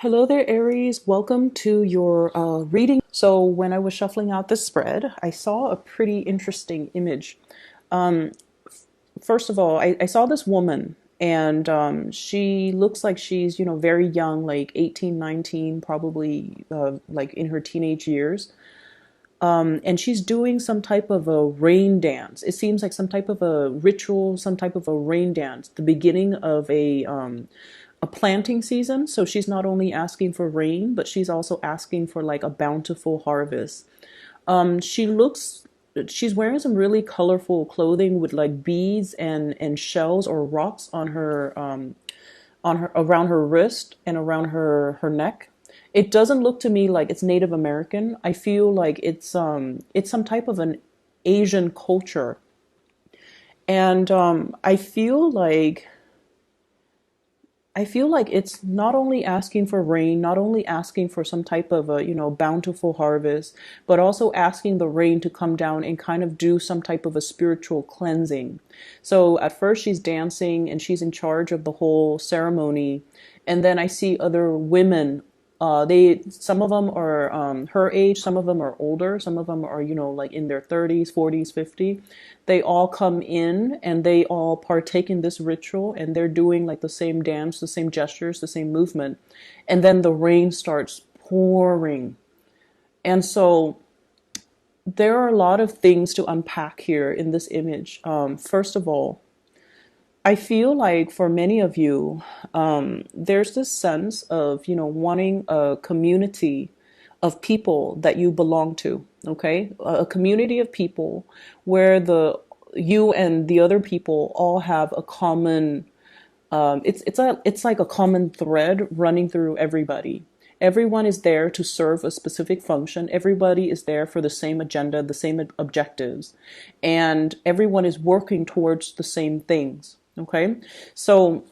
Hello there, Aries. Welcome to your reading. So, when I was shuffling out the spread, I saw a pretty interesting image. First of all, I saw this woman, and she looks like she's, very young, like 18, 19, probably like in her teenage years. And she's doing some type of a rain dance. It seems like some type of a ritual, some type of a rain dance, the beginning of a planting season. So she's not only asking for rain, but she's also asking for like a bountiful harvest. She looks, she's wearing some really colorful clothing with like beads and shells or rocks on her around her wrist and around her neck. It doesn't look to me like it's Native American. I feel like it's some type of an Asian culture. And I feel like it's not only asking for rain, not only asking for some type of a, bountiful harvest, but also asking the rain to come down and kind of do some type of a spiritual cleansing. So at first she's dancing and she's in charge of the whole ceremony. And then I see other women. Some of them are her age, some of them are older, some of them are, like in their 30s, 40s, 50. They all come in and they all partake in this ritual and they're doing like the same dance, the same gestures, the same movement. And then the rain starts pouring. And so there are a lot of things to unpack here in this image. First of all, I feel like for many of you, there's this sense of, wanting a community of people that you belong to, okay? A community of people where you and the other people all have a common, it's like a common thread running through everybody. Everyone is there to serve a specific function. Everybody is there for the same agenda, the same objectives, and everyone is working towards the same things. Okay. So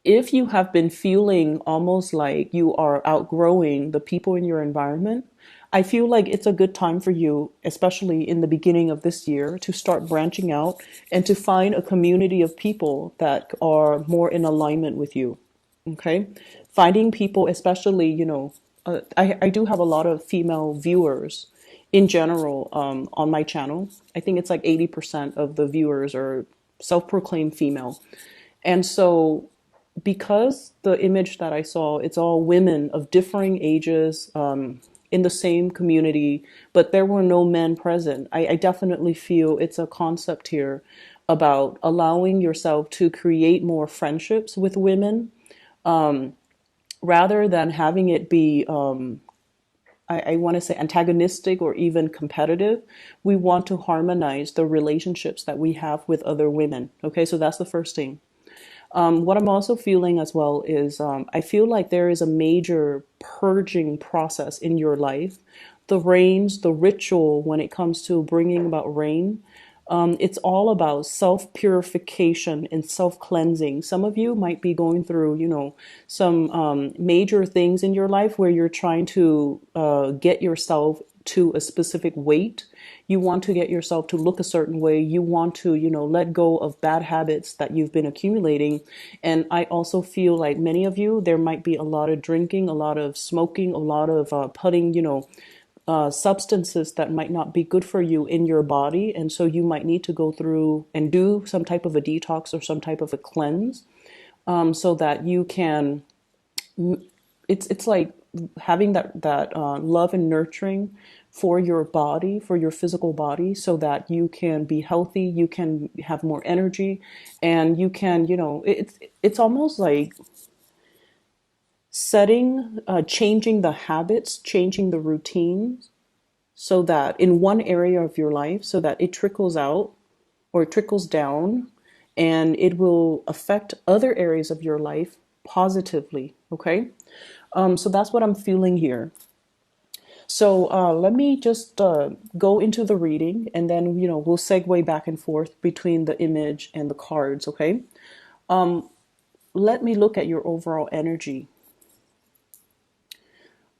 if you have been feeling almost like you are outgrowing the people in your environment, I feel like it's a good time for you, especially in the beginning of this year, to start branching out and to find a community of people that are more in alignment with you. Okay. Finding people, especially, I do have a lot of female viewers in general on my channel. I think it's like 80% of the viewers are self-proclaimed female. And so because the image that I saw, it's all women of differing ages in the same community, but there were no men present. I definitely feel it's a concept here about allowing yourself to create more friendships with women rather than having it be I want to say antagonistic or even competitive. We want to harmonize the relationships that we have with other women. Okay, so that's the first thing. What I'm also feeling as well is I feel like there is a major purging process in your life. The rains, the ritual when it comes to bringing about rain, it's all about self purification and self cleansing. Some of you might be going through, some major things in your life where you're trying to get yourself to a specific weight. You want to get yourself to look a certain way. You want to, let go of bad habits that you've been accumulating. And I also feel like many of you, there might be a lot of drinking, a lot of smoking, a lot of putting, substances that might not be good for you in your body. And so you might need to go through and do some type of a detox or some type of a cleanse so that you can, it's like having that love and nurturing for your body, for your physical body, so that you can be healthy, you can have more energy, and you can, it's almost like changing the habits, changing the routines, so that in one area of your life, so that it trickles out or it trickles down and it will affect other areas of your life positively. Okay. So that's what I'm feeling here. So let me just go into the reading and then, we'll segue back and forth between the image and the cards. Okay. Let me look at your overall energy.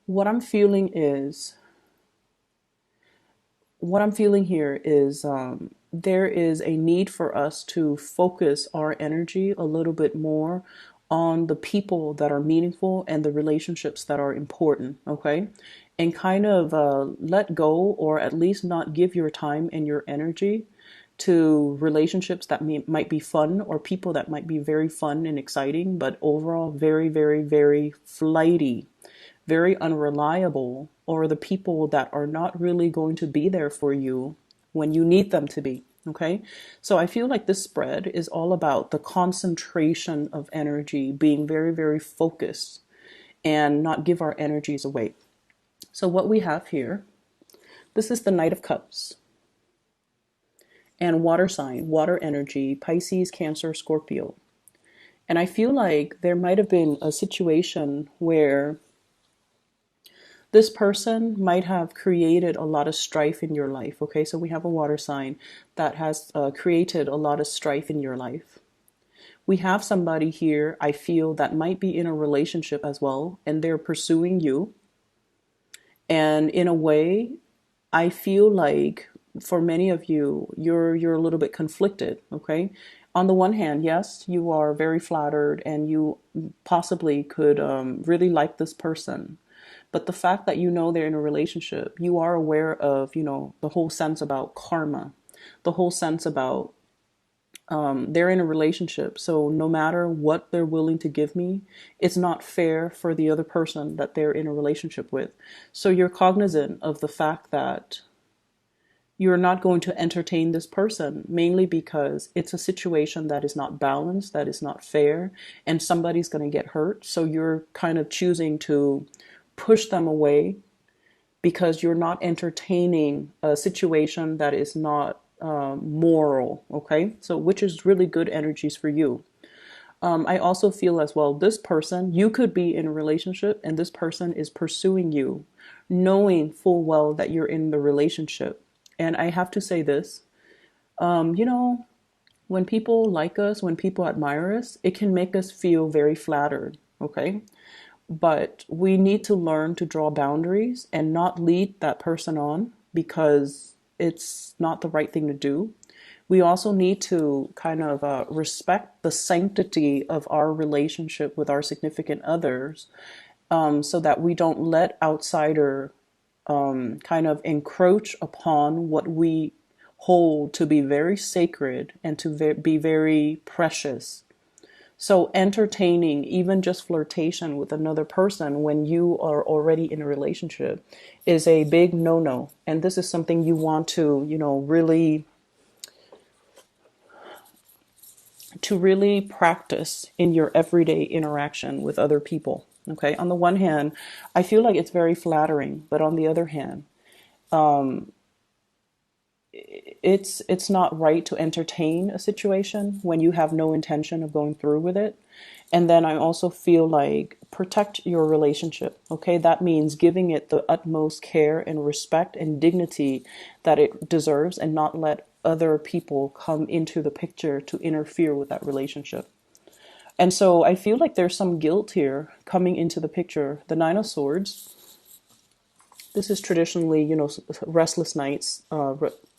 What I'm feeling is what I'm feeling here is there is a need for us to focus our energy a little bit more on the people that are meaningful and the relationships that are important, okay? And kind of let go, or at least not give your time and your energy to relationships that might be fun, or people that might be very fun and exciting, but overall very, very, very flighty, very unreliable, or the people that are not really going to be there for you when you need them to be. Okay. So I feel like this spread is all about the concentration of energy, being very, very focused and not give our energies away. So what we have here, this is the Knight of Cups and water sign, water energy, Pisces, Cancer, Scorpio. And I feel like there might have been a situation where this person might have created a lot of strife in your life. Okay, so we have a water sign that has created a lot of strife in your life. We have somebody here, I feel, that might be in a relationship as well, and they're pursuing you. And in a way, I feel like for many of you, you're a little bit conflicted. Okay, on the one hand, yes, you are very flattered and you possibly could really like this person. But the fact that you know they're in a relationship, you are aware of, the whole sense about karma, the whole sense about they're in a relationship. So no matter what they're willing to give me, it's not fair for the other person that they're in a relationship with. So you're cognizant of the fact that you're not going to entertain this person, mainly because it's a situation that is not balanced, that is not fair, and somebody's going to get hurt. So you're kind of choosing to push them away because you're not entertaining a situation that is not moral. Okay, so which is really good energies for you. I also feel as well, this person, you could be in a relationship and this person is pursuing you, knowing full well that you're in the relationship. And I have to say this, when people like us, when people admire us, it can make us feel very flattered. Okay, but we need to learn to draw boundaries and not lead that person on because it's not the right thing to do. We also need to kind of respect the sanctity of our relationship with our significant others, so that we don't let outsider kind of encroach upon what we hold to be very sacred and to be very precious. So entertaining even just flirtation with another person when you are already in a relationship is a big no-no. And this is something you want to, really practice in your everyday interaction with other people. Okay. On the one hand, I feel like it's very flattering, but on the other hand, it's not right to entertain a situation when you have no intention of going through with it. And then I also feel like protect your relationship. Okay, that means giving it the utmost care and respect and dignity that it deserves, and not let other people come into the picture to interfere with that relationship. And so I feel like there's some guilt here coming into the picture. The Nine of Swords, this is traditionally, restless nights,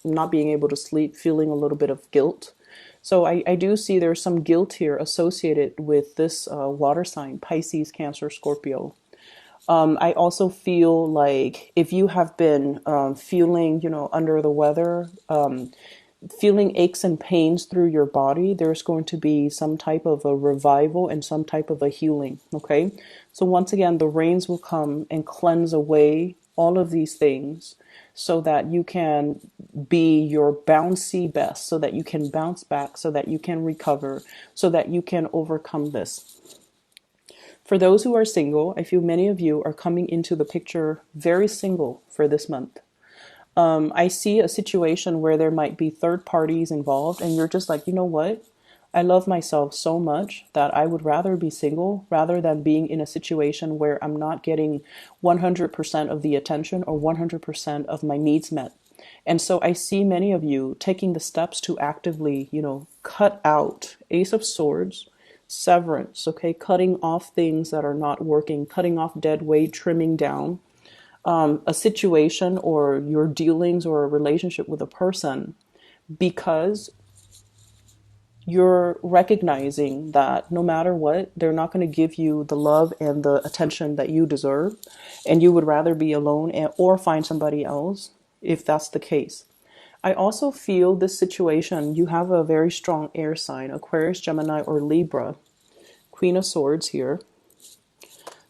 not being able to sleep, feeling a little bit of guilt. So I do see there's some guilt here associated with this water sign, Pisces, Cancer, Scorpio. I also feel like if you have been feeling, under the weather, feeling aches and pains through your body, there's going to be some type of a revival and some type of a healing. Okay. So once again, the rains will come and cleanse away all of these things so that you can be your bouncy best, so that you can bounce back, so that you can recover, so that you can overcome this. For those who are single, I feel many of you are coming into the picture very single for this month. I see a situation where there might be third parties involved and you're just like, you know what? I love myself so much that I would rather be single rather than being in a situation where I'm not getting 100% of the attention or 100% of my needs met. And so I see many of you taking the steps to actively, cut out Ace of Swords, severance, okay? Cutting off things that are not working, cutting off dead weight, trimming down a situation or your dealings or a relationship with a person because you're recognizing that no matter what, they're not going to give you the love and the attention that you deserve, and you would rather be alone or find somebody else if that's the case. I also feel this situation, you have a very strong air sign, Aquarius, Gemini, or Libra, Queen of Swords here.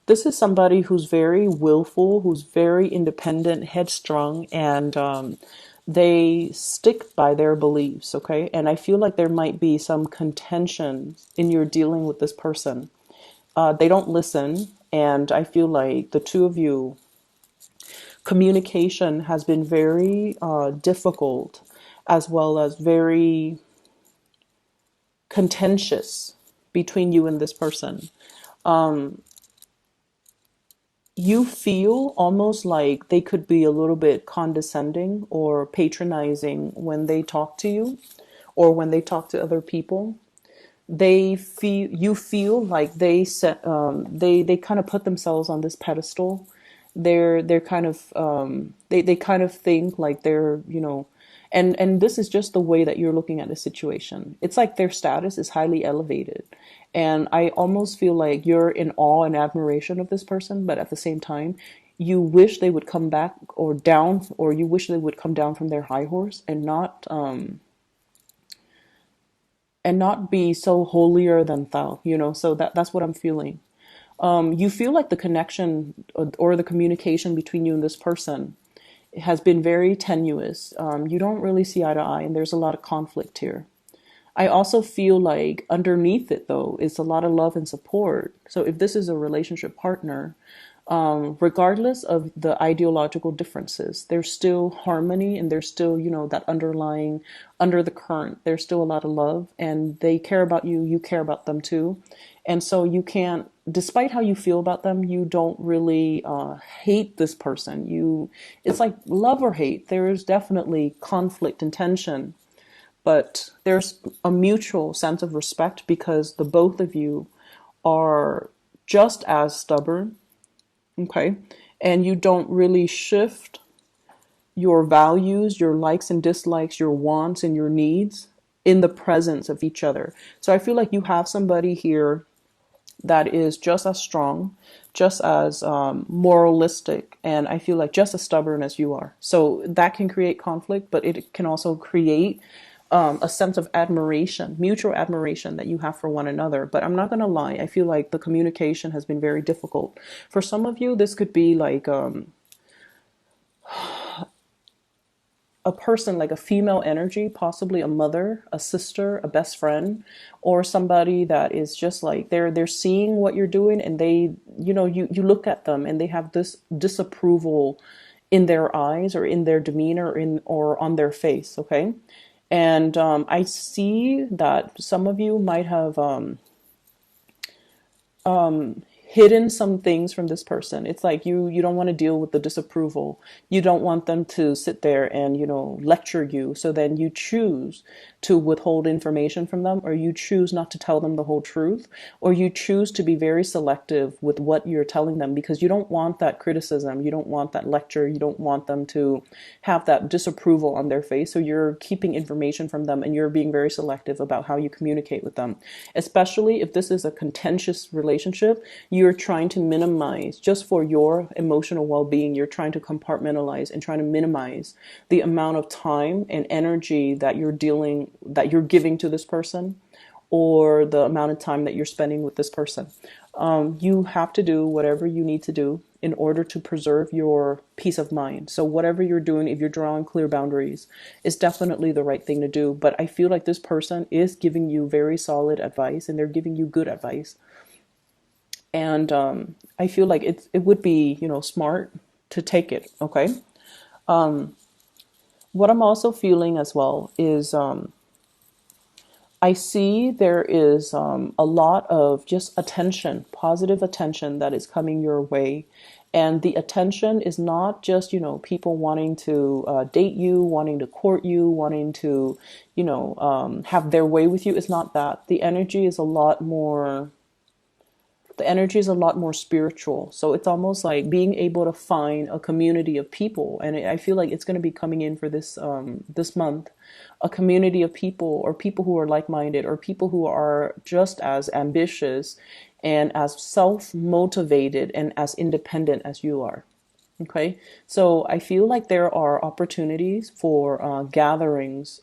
This is somebody who's very willful, who's very independent, headstrong, and they stick by their beliefs, okay? And I feel like there might be some contention in your dealing with this person. They don't listen, and I feel like the two of you, communication has been very difficult, as well as very contentious between you and this person. You feel almost like they could be a little bit condescending or patronizing when they talk to you or when they talk to other people. You feel like they kind of put themselves on this pedestal. They're kind of they kind of think like they're, and this is just the way that you're looking at the situation. It's like their status is highly elevated. And I almost feel like you're in awe and admiration of this person, but at the same time, you wish they would come back or down, or you wish they would come down from their high horse and not be so holier than thou, So that's what I'm feeling. You feel like the connection or the communication between you and this person has been very tenuous. You don't really see eye to eye, and there's a lot of conflict here. I also feel like underneath it, though, is a lot of love and support. So if this is a relationship partner, regardless of the ideological differences, there's still harmony, and there's still, that underlying, under the current, there's still a lot of love, and they care about you, you care about them too. And so you can't, despite how you feel about them, you don't really hate this person. It's like love or hate. There is definitely conflict and tension, but there's a mutual sense of respect because the both of you are just as stubborn, okay? And you don't really shift your values, your likes and dislikes, your wants and your needs in the presence of each other. So I feel like you have somebody here that is just as strong, just as moralistic, and I feel like just as stubborn as you are. So that can create conflict, but it can also create a sense of admiration, mutual admiration that you have for one another. But I'm not going to lie, I feel like the communication has been very difficult. For some of you, this could be like a person, like a female energy, possibly a mother, a sister, a best friend, or somebody that is just like they're seeing what you're doing, and they, you look at them and they have this disapproval in their eyes or in their demeanor or on their face, okay? And I see that some of you might have hidden some things from this person. It's like you don't want to deal with the disapproval. You don't want them to sit there and, lecture you. So then you choose to withhold information from them, or you choose not to tell them the whole truth, or you choose to be very selective with what you're telling them because you don't want that criticism. You don't want that lecture. You don't want them to have that disapproval on their face. So you're keeping information from them and you're being very selective about how you communicate with them, especially if this is a contentious relationship. You're trying to minimize, just for your emotional well-being, you're trying to compartmentalize and trying to minimize the amount of time and energy that you're giving to this person, or the amount of time that you're spending with this person. You have to do whatever you need to do in order to preserve your peace of mind. So whatever you're doing, if you're drawing clear boundaries, is definitely the right thing to do. But I feel like this person is giving you very solid advice, and they're giving you good advice. And I feel like it would be, smart to take it, okay? What I'm also feeling as well is I see there is a lot of just attention, positive attention that is coming your way. And the attention is not just, people wanting to date you, wanting to court you, wanting to, have their way with you. It's not that. The energy is a lot more the energy is a lot more spiritual. So it's almost like being able to find a community of people, and I feel like it's going to be coming in for this month, a community of people, or people who are like-minded, or people who are just as ambitious and as self-motivated and as independent as you are. Okay, so I feel like there are opportunities for gatherings,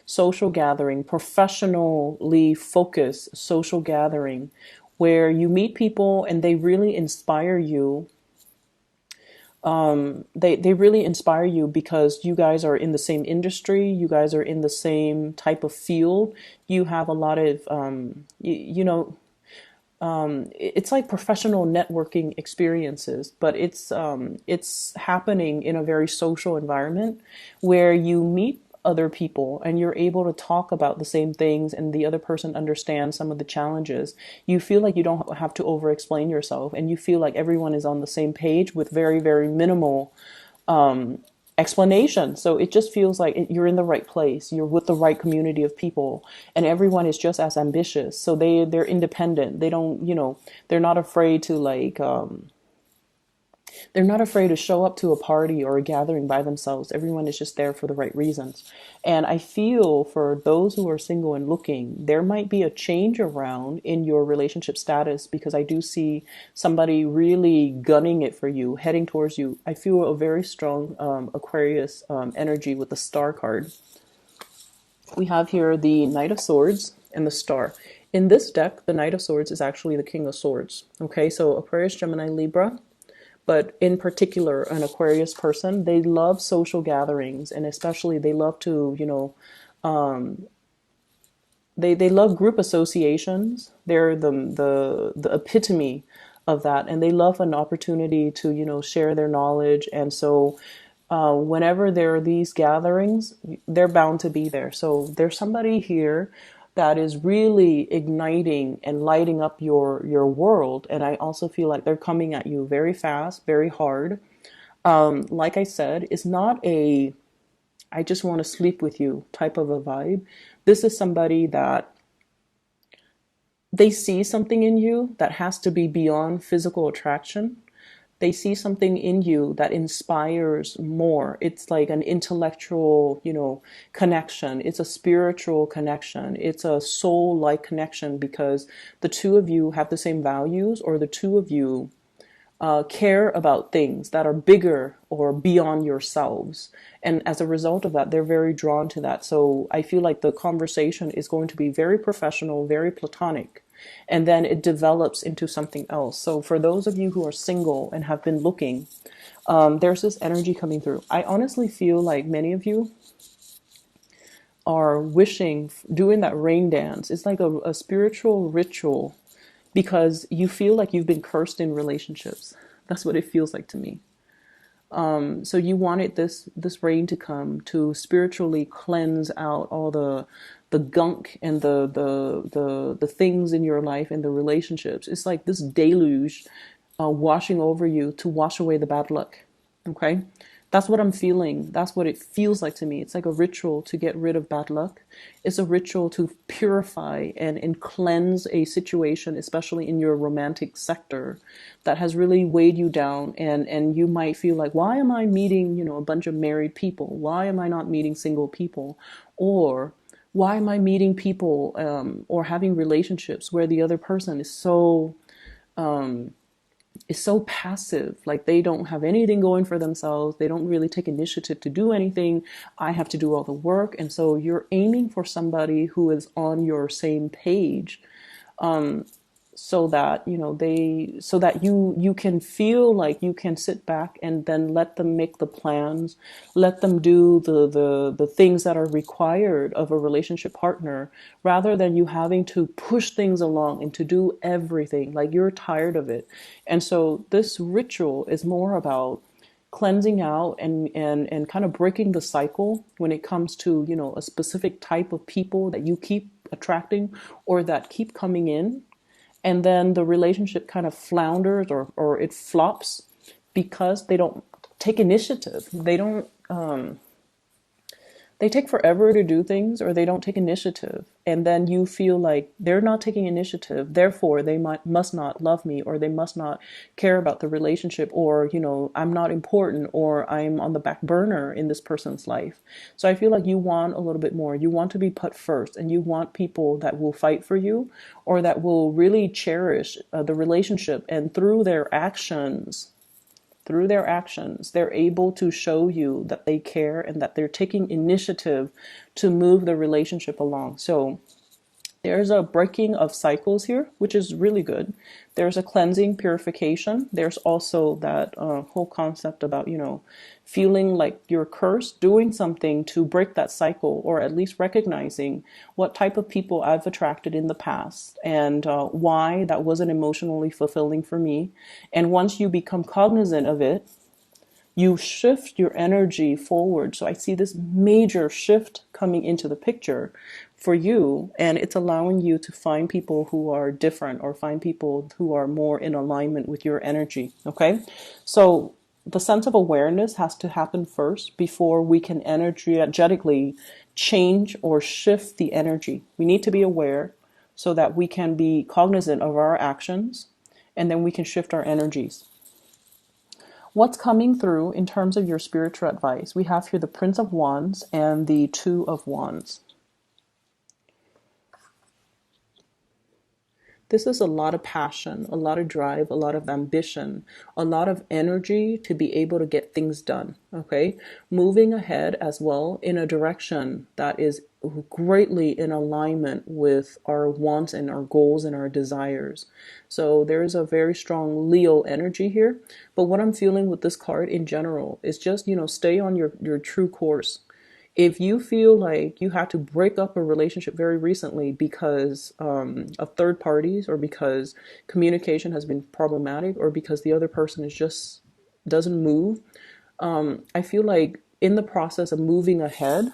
social gathering, professionally focused social gathering, where you meet people and they really inspire you. They really inspire you because you guys are in the same industry, you guys are in the same type of field. You have a lot of, it's like professional networking experiences, but it's happening in a very social environment where you meet other people and you're able to talk about the same things and the other person understands some of the challenges. You feel like you don't have to over explain yourself, and you feel like everyone is on the same page with very, very minimal explanation. So it just feels like you're in the right place. You're with the right community of people, and everyone is just as ambitious. So they're independent. They don't, they're not afraid to they're not afraid to show up to a party or a gathering by themselves. Everyone is just there for the right reasons. And I feel for those who are single and looking, there might be a change around in your relationship status, because I do see somebody really gunning it for you, heading towards you. I feel a very strong Aquarius energy with the Star card. We have here the Knight of Swords and the Star. In this deck, the Knight of Swords is actually the King of Swords. Okay, so Aquarius, Gemini, Libra, but in particular an Aquarius person, they love social gatherings, and especially they love to, they love group associations. They're the epitome of that, and they love an opportunity to, share their knowledge. And so whenever there are these gatherings, they're bound to be there. So there's somebody here that is really igniting and lighting up your world. And I also feel like they're coming at you very fast, very hard. Like I said, it's not a I just want to sleep with you type of a vibe. This is somebody that they see something in you that has to be beyond physical attraction. They see something in you that inspires more. It's like an intellectual, connection. It's a spiritual connection. It's a soul-like connection, because the two of you have the same values, or the two of you care about things that are bigger or beyond yourselves. And as a result of that, they're very drawn to that. So I feel like the conversation is going to be very professional, very platonic, and then it develops into something else. So for those of you who are single and have been looking, there's this energy coming through. I honestly feel like many of you are wishing, doing that rain dance. It's like a spiritual ritual, because you feel like you've been cursed in relationships. That's what it feels like to me. So you wanted this rain to come to spiritually cleanse out all the gunk and the things in your life and the relationships. It's like this deluge washing over you to wash away the bad luck. Okay? That's what I'm feeling. That's what it feels like to me. It's like a ritual to get rid of bad luck. It's a ritual to purify and cleanse a situation, especially in your romantic sector, that has really weighed you down. And you might feel like, why am I meeting, a bunch of married people? Why am I not meeting single people? Or why am I meeting people or having relationships where the other person is so passive, like they don't have anything going for themselves. They don't really take initiative to do anything. I have to do all the work. And so you're aiming for somebody who is on your same page, so that, so that you can feel like you can sit back and then let them make the plans, let them do the things that are required of a relationship partner, rather than you having to push things along and to do everything. Like, you're tired of it. And so this ritual is more about cleansing out and kind of breaking the cycle when it comes to, a specific type of people that you keep attracting or that keep coming in. And then the relationship kind of flounders or it flops because they don't take initiative. They they take forever to do things, or they don't take initiative. And then you feel like they're not taking initiative, therefore they must not love me, or they must not care about the relationship, or, I'm not important, or I'm on the back burner in this person's life. So I feel like you want a little bit more. You want to be put first, and you want people that will fight for you, or that will really cherish the relationship, and through their actions, they're able to show you that they care and that they're taking initiative to move the relationship along. So there's a breaking of cycles here, which is really good. There's a cleansing, purification. There's also that whole concept about, feeling like you're cursed, doing something to break that cycle, or at least recognizing what type of people I've attracted in the past, and why that wasn't emotionally fulfilling for me. And once you become cognizant of it, you shift your energy forward. So I see this major shift coming into the picture for you, and it's allowing you to find people who are different, or find people who are more in alignment with your energy. Okay, so the sense of awareness has to happen first before we can energetically change or shift the energy. We need to be aware so that we can be cognizant of our actions, and then we can shift our energies. What's coming through in terms of your spiritual advice? We have here the Prince of Wands and the Two of Wands. This is a lot of passion, a lot of drive, a lot of ambition, a lot of energy to be able to get things done. Okay. Moving ahead as well in a direction that is greatly in alignment with our wants and our goals and our desires. So there's a very strong Leo energy here. But what I'm feeling with this card in general is just, stay on your true course. If you feel like you had to break up a relationship very recently because of third parties, or because communication has been problematic, or because the other person is just doesn't move, I feel like in the process of moving ahead,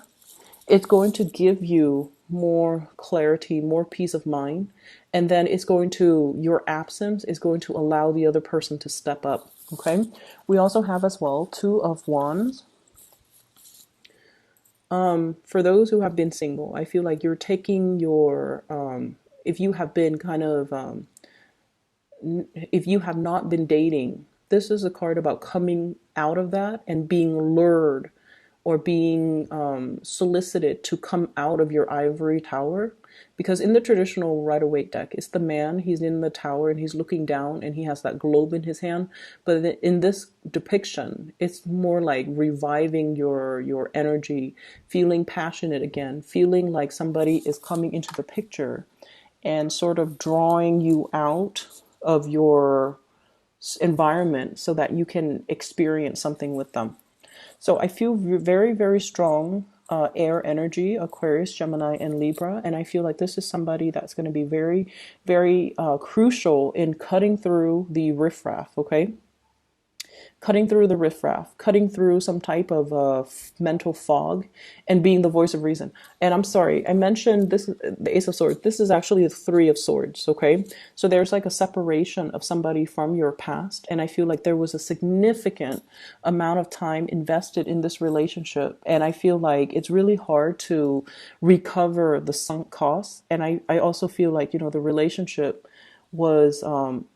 it's going to give you more clarity, more peace of mind. And then your absence is going to allow the other person to step up. Okay. We also have as well Two of Wands. For those who have been single, I feel like you're taking if you have been if you have not been dating, this is a card about coming out of that and being lured, or being solicited to come out of your ivory tower. Because in the traditional Rider-Waite deck, it's the man, he's in the tower and he's looking down and he has that globe in his hand. But in this depiction, it's more like reviving your energy, feeling passionate again, feeling like somebody is coming into the picture and sort of drawing you out of your environment so that you can experience something with them. So I feel very, very strong air energy, Aquarius, Gemini, and Libra. And I feel like this is somebody that's going to be very, very crucial in cutting through the riffraff, okay? Cutting through the riffraff, cutting through some type of mental fog, and being the voice of reason. And I'm sorry, I mentioned this, the Ace of Swords. This is actually the Three of Swords, okay? So there's like a separation of somebody from your past, and I feel like there was a significant amount of time invested in this relationship, and I feel like it's really hard to recover the sunk costs. And I also feel like, the relationship was,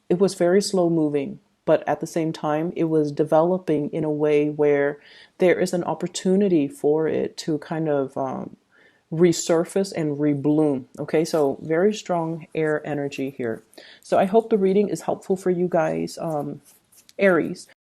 it was very slow moving, but at the same time, it was developing in a way where there is an opportunity for it to kind of resurface and rebloom. Okay, so very strong air energy here. So I hope the reading is helpful for you guys, Aries.